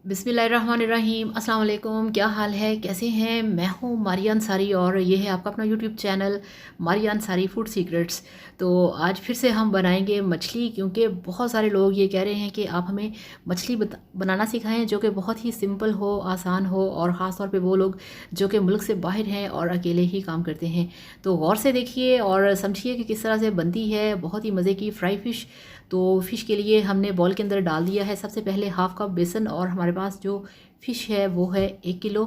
बिस्मिल्लाहिर्रहमानिर्रहीम। अस्सलाम वालेकुम। क्या हाल है, कैसे हैं? मैं हूँ मारिया अंसारी और ये है आपका अपना YouTube channel Maria Ansari food secrets. तो आज फिर से हम बनाएंगे मछली, क्योंकि बहुत सारे लोग ये कह रहे हैं कि आप हमें मछली बनाना सिखाएं जो कि बहुत ही सिंपल हो, आसान हो, और ख़ास तौर पे वो लोग जो कि मुल्क से बाहर हैं और अकेले ही काम करते हैं। तो गौर से देखिए और समझिए कि किस तरह से बनती है बहुत ही मज़े की फ्राई फ़िश। तो फ़िश के लिए हमने बॉल के अंदर डाल दिया है सबसे पहले हाफ़ कप बेसन, और हमारे पास जो फ़िश है वो है 1 किलो।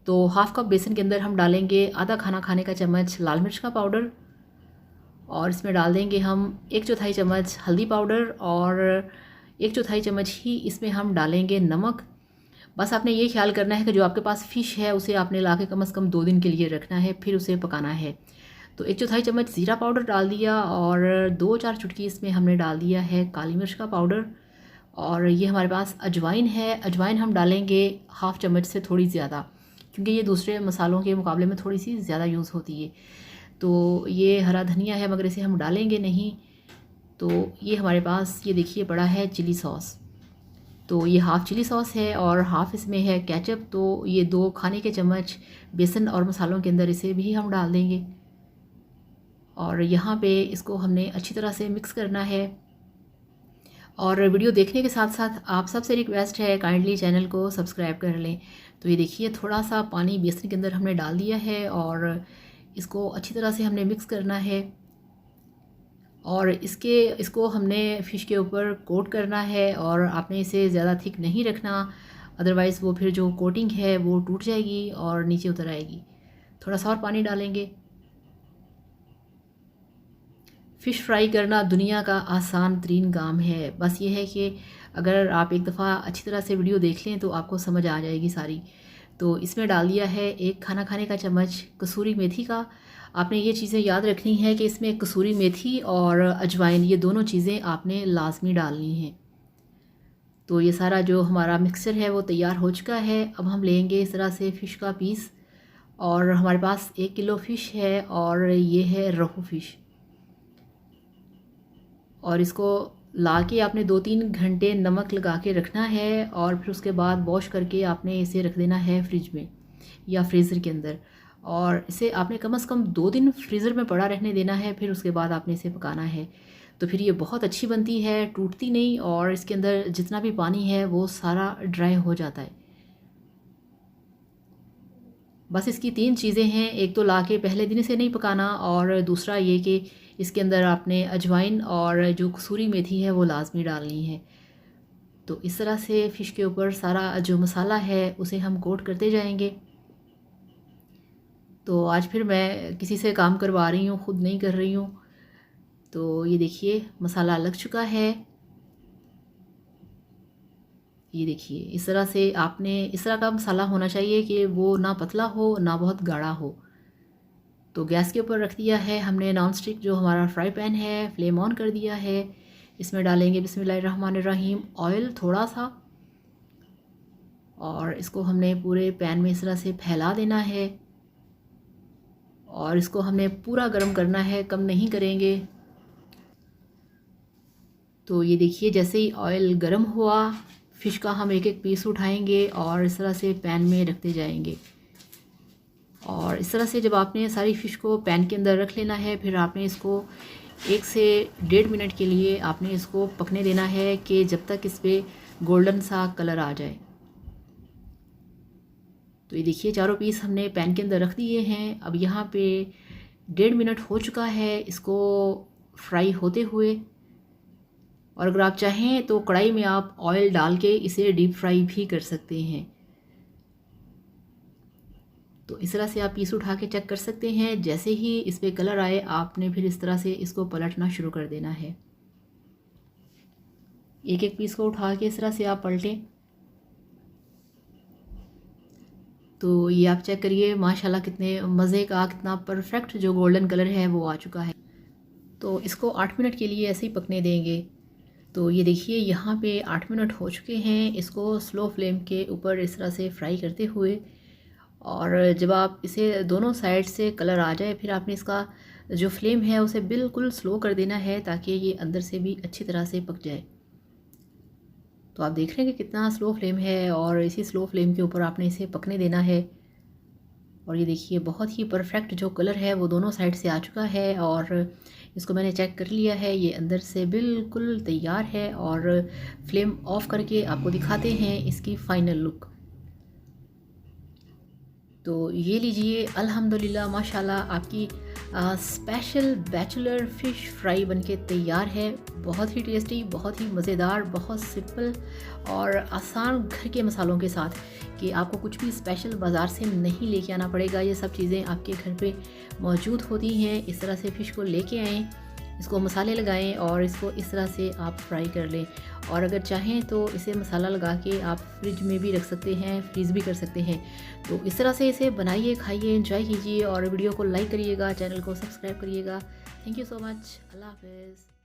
तो हाफ़ कप बेसन के अंदर हम डालेंगे आधा खाना खाने का चम्मच लाल मिर्च का पाउडर, और इसमें डाल देंगे हम 1/4 चम्मच हल्दी पाउडर, और 1/4 चम्मच ही इसमें हम डालेंगे नमक। बस आपने ये ख्याल करना है कि जो आपके पास फ़िश है उसे आपने ला के कम से कम 2 दिन के लिए रखना है, फिर उसे पकाना है। तो 1/4 चम्मच ज़ीरा पाउडर डाल दिया, और 2-4 चुटकी इसमें हमने डाल दिया है काली मिर्च का पाउडर। और ये हमारे पास अजवाइन है, अजवाइन हम डालेंगे हाफ़ चम्मच से थोड़ी ज़्यादा, क्योंकि ये दूसरे मसालों के मुकाबले में थोड़ी सी ज़्यादा यूज़ होती है। तो ये हरा धनिया है मगर इसे हम डालेंगे नहीं। तो ये हमारे पास ये देखिए पड़ा है चिली सॉस। तो ये हाफ़ चिली सॉस है और हाफ़ इसमें है केचप। तो ये 2 खाने के चम्मच बेसन और मसालों के अंदर इसे भी हम डाल देंगे, और यहाँ पे इसको हमने अच्छी तरह से मिक्स करना है। और वीडियो देखने के साथ साथ आप सबसे रिक्वेस्ट है काइंडली चैनल को सब्सक्राइब कर लें। तो ये देखिए थोड़ा सा पानी बेसन के अंदर हमने डाल दिया है, और इसको अच्छी तरह से हमने मिक्स करना है, और इसको हमने फ़िश के ऊपर कोट करना है। और आपने इसे ज़्यादा थिक नहीं रखना, अदरवाइज़ वो फिर जो कोटिंग है वो टूट जाएगी और नीचे उतर आएगी। थोड़ा सा और पानी डालेंगे। फ़िश फ्राई करना दुनिया का आसान तरीन काम है। बस ये है कि अगर आप एक दफ़ा अच्छी तरह से वीडियो देख लें तो आपको समझ आ जाएगी सारी। तो इसमें डाल दिया है 1 खाना खाने का चम्मच कसूरी मेथी का। आपने ये चीज़ें याद रखनी है कि इसमें कसूरी मेथी और अजवाइन ये दोनों चीज़ें आपने लाजमी डालनी हैं। तो ये सारा जो हमारा मिक्सचर है वो तैयार हो चुका है। अब हम लेंगे इस तरह से फ़िश का पीस, और हमारे पास 1 किलो फ़िश है और ये है रोहू फ़िश। और इसको ला के आपने 2-3 घंटे नमक लगा के रखना है, और फिर उसके बाद वॉश करके आपने इसे रख देना है फ्रिज में या फ्रीज़र के अंदर। और इसे आपने कम से कम 2 दिन फ्रीज़र में पड़ा रहने देना है, फिर उसके बाद आपने इसे पकाना है। तो फिर ये बहुत अच्छी बनती है, टूटती नहीं, और इसके अंदर जितना भी पानी है वो सारा ड्राई हो जाता है। बस इसकी 3 चीज़ें हैं, एक तो ला के पहले दिन इसे नहीं पकाना, और दूसरा ये कि इसके अंदर आपने अजवाइन और जो कसूरी मेथी है वो लाजमी डालनी है। तो इस तरह से फ़िश के ऊपर सारा जो मसाला है उसे हम कोट करते जाएंगे। तो आज फिर मैं किसी से काम करवा रही हूँ, ख़ुद नहीं कर रही हूँ। तो ये देखिए मसाला लग चुका है। ये देखिए इस तरह से आपने इस तरह का मसाला होना चाहिए कि वो ना पतला हो ना बहुत गाढ़ा हो। तो गैस के ऊपर रख दिया है हमने नॉन स्टिक जो हमारा फ्राई पैन है, फ्लेम ऑन कर दिया है। इसमें डालेंगे बिस्मिल्लाहिर्रहमानिर्रहीम ऑयल थोड़ा सा, और इसको हमने पूरे पैन में इस तरह से फैला देना है, और इसको हमने पूरा गर्म करना है, कम नहीं करेंगे। तो ये देखिए जैसे ही ऑयल गर्म हुआ, फ़िश का हम एक एक पीस उठाएंगे और इस तरह से पैन में रखते जाएंगे। और इस तरह से जब आपने सारी फ़िश को पैन के अंदर रख लेना है, फिर आपने इसको 1 से 1.5 मिनट के लिए आपने इसको पकने देना है, कि जब तक इस पर गोल्डन सा कलर आ जाए। तो ये देखिए चारों पीस हमने पैन के अंदर रख दिए हैं। अब यहाँ पे 1.5 मिनट हो चुका है इसको फ्राई होते हुए, और अगर आप चाहें तो कढ़ाई में आप ऑयल डाल के इसे डीप फ्राई भी कर सकते हैं। तो इस तरह से आप पीस उठा के चेक कर सकते हैं। जैसे ही इस पर कलर आए आपने फिर इस तरह से इसको पलटना शुरू कर देना है। एक एक पीस को उठा के इस तरह से आप पलटें। तो ये आप चेक करिए माशाल्लाह कितने मज़े का, कितना परफेक्ट जो गोल्डन कलर है वो आ चुका है। तो इसको 8 मिनट के लिए ऐसे ही पकने देंगे। तो ये देखिए यहाँ पे 8 मिनट हो चुके हैं। इसको स्लो फ्लेम के ऊपर इस तरह से फ्राई करते हुए, और जब आप इसे दोनों साइड से कलर आ जाए, फिर आपने इसका जो फ्लेम है उसे बिल्कुल स्लो कर देना है, ताकि ये अंदर से भी अच्छी तरह से पक जाए। तो आप देख रहे हैं कि कितना स्लो फ्लेम है और इसी स्लो फ्लेम के ऊपर आपने इसे पकने देना है। और ये देखिए बहुत ही परफेक्ट जो कलर है वो दोनों साइड से आ चुका है और इसको मैंने चेक कर लिया है, ये अंदर से बिल्कुल तैयार है। और फ्लेम ऑफ करके आपको दिखाते हैं इसकी फ़ाइनल लुक। तो ये लीजिए, अल्हम्दुलिल्लाह माशाल्लाह आपकी स्पेशल बैचलर फ़िश फ्राई बनके तैयार है। बहुत ही टेस्टी, बहुत ही मज़ेदार, बहुत सिंपल और आसान घर के मसालों के साथ कि आपको कुछ भी स्पेशल बाज़ार से नहीं लेके आना पड़ेगा। ये सब चीज़ें आपके घर पे मौजूद होती हैं। इस तरह से फ़िश को लेके आएँ, इसको मसाले लगाएं और इसको इस तरह से आप फ्राई कर लें। और अगर चाहें तो इसे मसाला लगा के आप फ्रिज में भी रख सकते हैं, फ्रीज़ भी कर सकते हैं। तो इस तरह से इसे बनाइए, खाइए, एंजॉय कीजिए और वीडियो को लाइक करिएगा, चैनल को सब्सक्राइब करिएगा। Thank you so much. अल्लाह हाफ़िज़।